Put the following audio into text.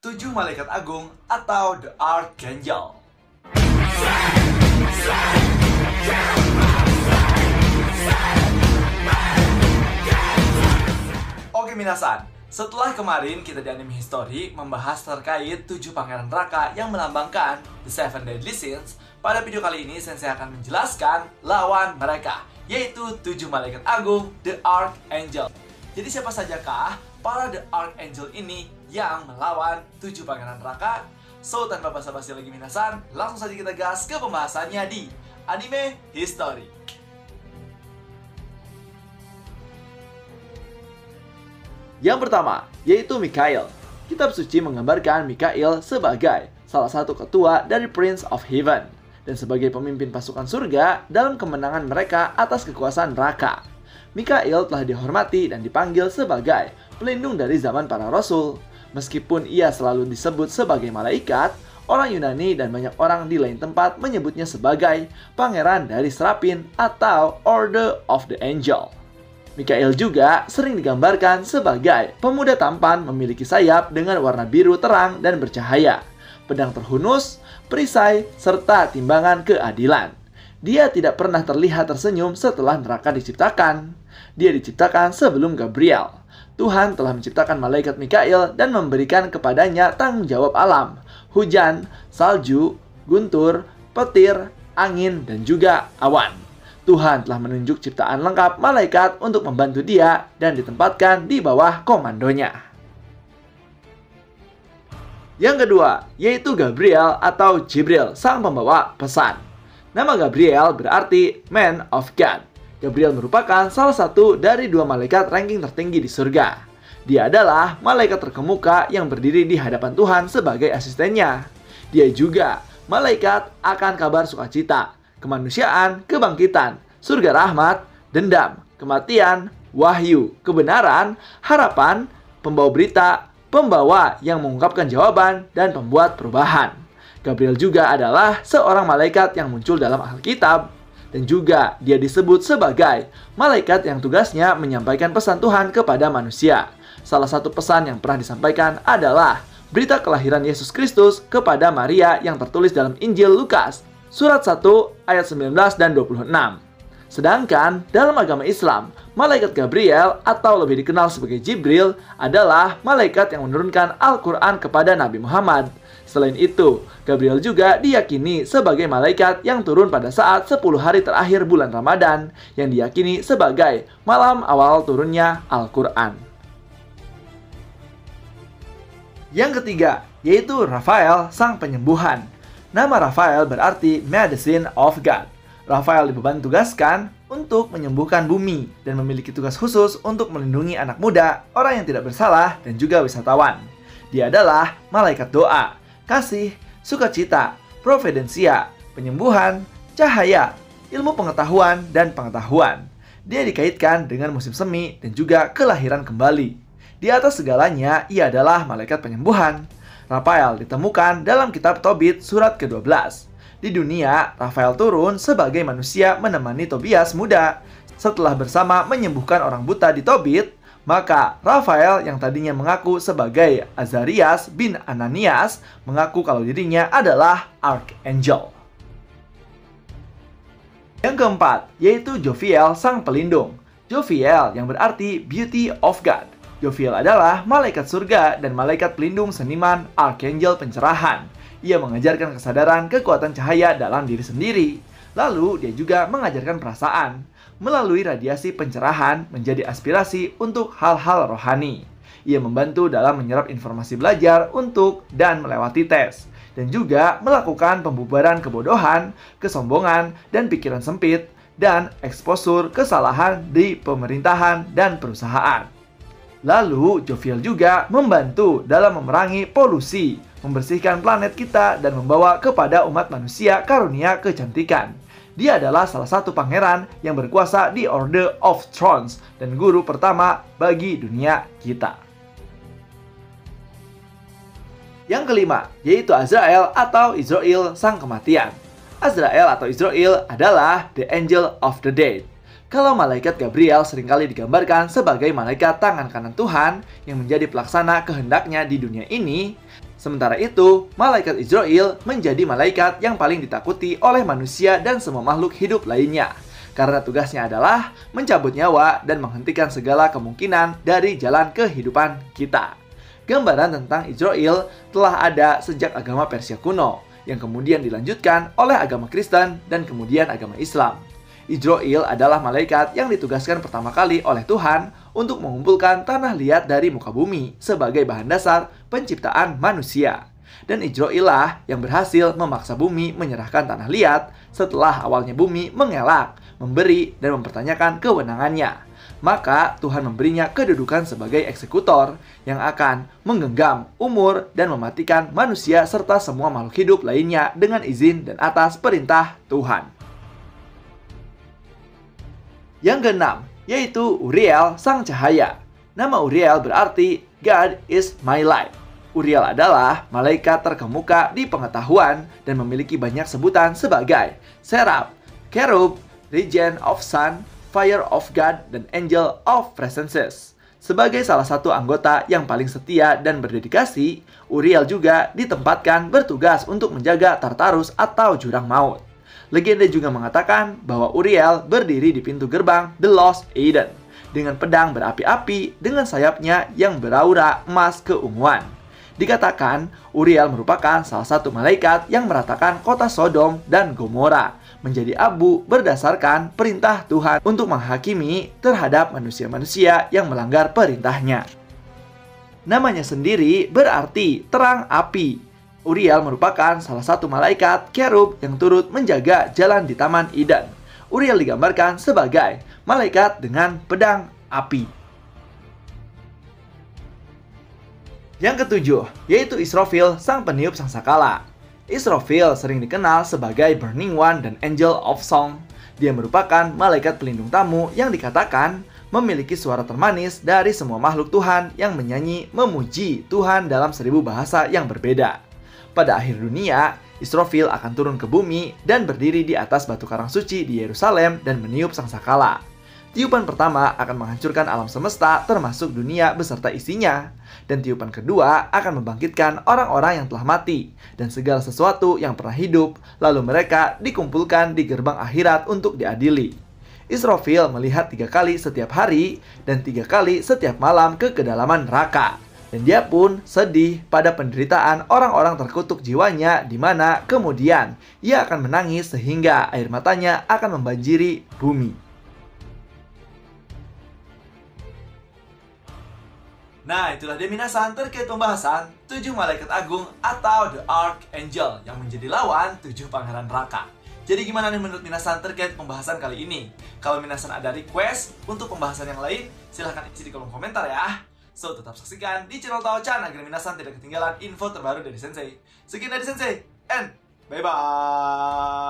7 malaikat agung atau The Archangel. Oke minasan, setelah kemarin kita di Anime History membahas terkait 7 pangeran neraka yang melambangkan The Seven Deadly Sins, pada video kali ini Sensei akan menjelaskan lawan mereka, yaitu 7 malaikat agung The Archangel. Jadi siapa sajakah para The Archangel ini yang melawan 7 pangeran neraka? So tanpa basa-basi lagi minasan, langsung saja kita gas ke pembahasannya di Anime History. Yang pertama, yaitu Mikhail. Kitab suci menggambarkan Mikhail sebagai salah satu ketua dari Prince of Heaven dan sebagai pemimpin pasukan surga dalam kemenangan mereka atas kekuasaan neraka. Mikhail telah dihormati dan dipanggil sebagai pelindung dari zaman para rasul. Meskipun ia selalu disebut sebagai malaikat, orang Yunani dan banyak orang di lain tempat menyebutnya sebagai pangeran dari Serapin atau Order of the Angel. Mikhail juga sering digambarkan sebagai pemuda tampan memiliki sayap dengan warna biru terang dan bercahaya, pedang terhunus, perisai, serta timbangan keadilan. Dia tidak pernah terlihat tersenyum setelah neraka diciptakan. Dia diciptakan sebelum Gabriel. Tuhan telah menciptakan malaikat Mikhail dan memberikan kepadanya tanggung jawab alam, hujan, salju, guntur, petir, angin, dan juga awan. Tuhan telah menunjuk ciptaan lengkap malaikat untuk membantu dia dan ditempatkan di bawah komandonya. Yang kedua, yaitu Gabriel atau Jibril, sang pembawa pesan. Nama Gabriel berarti Man of God. Gabriel merupakan salah satu dari 2 malaikat ranking tertinggi di surga. Dia adalah malaikat terkemuka yang berdiri di hadapan Tuhan sebagai asistennya. Dia juga malaikat akan kabar sukacita, kemanusiaan, kebangkitan, surga rahmat, dendam, kematian, wahyu, kebenaran, harapan, pembawa berita, pembawa yang mengungkapkan jawaban, dan pembuat perubahan. Gabriel juga adalah seorang malaikat yang muncul dalam Alkitab, dan juga dia disebut sebagai malaikat yang tugasnya menyampaikan pesan Tuhan kepada manusia. Salah satu pesan yang pernah disampaikan adalah berita kelahiran Yesus Kristus kepada Maria yang tertulis dalam Injil Lukas, surat 1 ayat 19 dan 26. Sedangkan dalam agama Islam, malaikat Gabriel atau lebih dikenal sebagai Jibril adalah malaikat yang menurunkan Al-Quran kepada Nabi Muhammad. Selain itu, Gabriel juga diyakini sebagai malaikat yang turun pada saat 10 hari terakhir bulan Ramadan, yang diyakini sebagai malam awal turunnya Al-Quran. Yang ketiga, yaitu Raphael, sang penyembuhan. Nama Raphael berarti Medicine of God. Raphael tugaskan untuk menyembuhkan bumi dan memiliki tugas khusus untuk melindungi anak muda, orang yang tidak bersalah, dan juga wisatawan. Dia adalah malaikat doa, kasih, sukacita, providensia, penyembuhan, cahaya, ilmu pengetahuan, dan pengetahuan. Dia dikaitkan dengan musim semi dan juga kelahiran kembali. Di atas segalanya, ia adalah malaikat penyembuhan. Raphael ditemukan dalam kitab Tobit surat ke-12. Di dunia, Raphael turun sebagai manusia menemani Tobias muda. Setelah bersama menyembuhkan orang buta di Tobit, maka Raphael yang tadinya mengaku sebagai Azarias bin Ananias mengaku kalau dirinya adalah Archangel. Yang keempat, yaitu Jophiel, sang pelindung. Jophiel yang berarti Beauty of God. Jophiel adalah malaikat surga dan malaikat pelindung seniman, Archangel pencerahan. Ia mengajarkan kesadaran kekuatan cahaya dalam diri sendiri. Lalu dia juga mengajarkan perasaan melalui radiasi pencerahan menjadi aspirasi untuk hal-hal rohani. Ia membantu dalam menyerap informasi belajar untuk dan melewati tes, dan juga melakukan pembubaran kebodohan, kesombongan, dan pikiran sempit, dan eksposur kesalahan di pemerintahan dan perusahaan. Lalu, Jophiel juga membantu dalam memerangi polusi, membersihkan planet kita, dan membawa kepada umat manusia karunia kecantikan. Dia adalah salah satu pangeran yang berkuasa di Order of Thrones dan guru pertama bagi dunia kita. Yang kelima, yaitu Azrael atau Israel, sang kematian. Azrael atau Israel adalah the angel of the dead. Kalau malaikat Gabriel seringkali digambarkan sebagai malaikat tangan kanan Tuhan yang menjadi pelaksana kehendaknya di dunia ini, sementara itu, malaikat Israel menjadi malaikat yang paling ditakuti oleh manusia dan semua makhluk hidup lainnya. Karena tugasnya adalah mencabut nyawa dan menghentikan segala kemungkinan dari jalan kehidupan kita. Gambaran tentang Israel telah ada sejak agama Persia kuno, yang kemudian dilanjutkan oleh agama Kristen dan kemudian agama Islam. Israel adalah malaikat yang ditugaskan pertama kali oleh Tuhan untuk mengumpulkan tanah liat dari muka bumi sebagai bahan dasar penciptaan manusia. Dan Israel lah yang berhasil memaksa bumi menyerahkan tanah liat setelah awalnya bumi mengelak, memberi, dan mempertanyakan kewenangannya. Maka Tuhan memberinya kedudukan sebagai eksekutor yang akan menggenggam umur dan mematikan manusia serta semua makhluk hidup lainnya dengan izin dan atas perintah Tuhan. Yang keenam, yaitu Uriel sang cahaya. Nama Uriel berarti God is my light. Uriel adalah malaikat terkemuka di pengetahuan dan memiliki banyak sebutan sebagai Seraph, Cherub, Regent of Sun, Fire of God, dan Angel of Presences. Sebagai salah satu anggota yang paling setia dan berdedikasi, Uriel juga ditempatkan bertugas untuk menjaga Tartarus atau jurang maut. Legenda juga mengatakan bahwa Uriel berdiri di pintu gerbang The Lost Eden dengan pedang berapi-api dengan sayapnya yang beraura emas keunguan. Dikatakan Uriel merupakan salah satu malaikat yang meratakan kota Sodom dan Gomora menjadi abu berdasarkan perintah Tuhan untuk menghakimi terhadap manusia-manusia yang melanggar perintahnya. Namanya sendiri berarti terang api. Uriel merupakan salah satu malaikat Cherub yang turut menjaga jalan di Taman Eden. Uriel digambarkan sebagai malaikat dengan pedang api. Yang ketujuh, yaitu Israfil, sang peniup sangkakala. Israfil sering dikenal sebagai Burning One dan Angel of Song. Dia merupakan malaikat pelindung tamu yang dikatakan memiliki suara termanis dari semua makhluk Tuhan yang menyanyi memuji Tuhan dalam 1000 bahasa yang berbeda. Pada akhir dunia, Israfil akan turun ke bumi dan berdiri di atas batu karang suci di Yerusalem dan meniup sangkakala. Tiupan pertama akan menghancurkan alam semesta termasuk dunia beserta isinya. Dan tiupan kedua akan membangkitkan orang-orang yang telah mati dan segala sesuatu yang pernah hidup, lalu mereka dikumpulkan di gerbang akhirat untuk diadili. Israfil melihat 3 kali setiap hari dan 3 kali setiap malam ke kedalaman neraka. Dan dia pun sedih pada penderitaan orang-orang terkutuk jiwanya, di mana kemudian ia akan menangis sehingga air matanya akan membanjiri bumi. Nah, itulah dia minasan terkait pembahasan 7 malaikat agung atau The Archangel yang menjadi lawan 7 pangeran neraka. Jadi gimana nih menurut minasan terkait pembahasan kali ini? Kalau minasan ada request untuk pembahasan yang lain, silahkan isi di kolom komentar ya. So, tetap saksikan di channel Tao-chan agar minasan tidak ketinggalan info terbaru dari Sensei. Sekian dari Sensei, and bye-bye!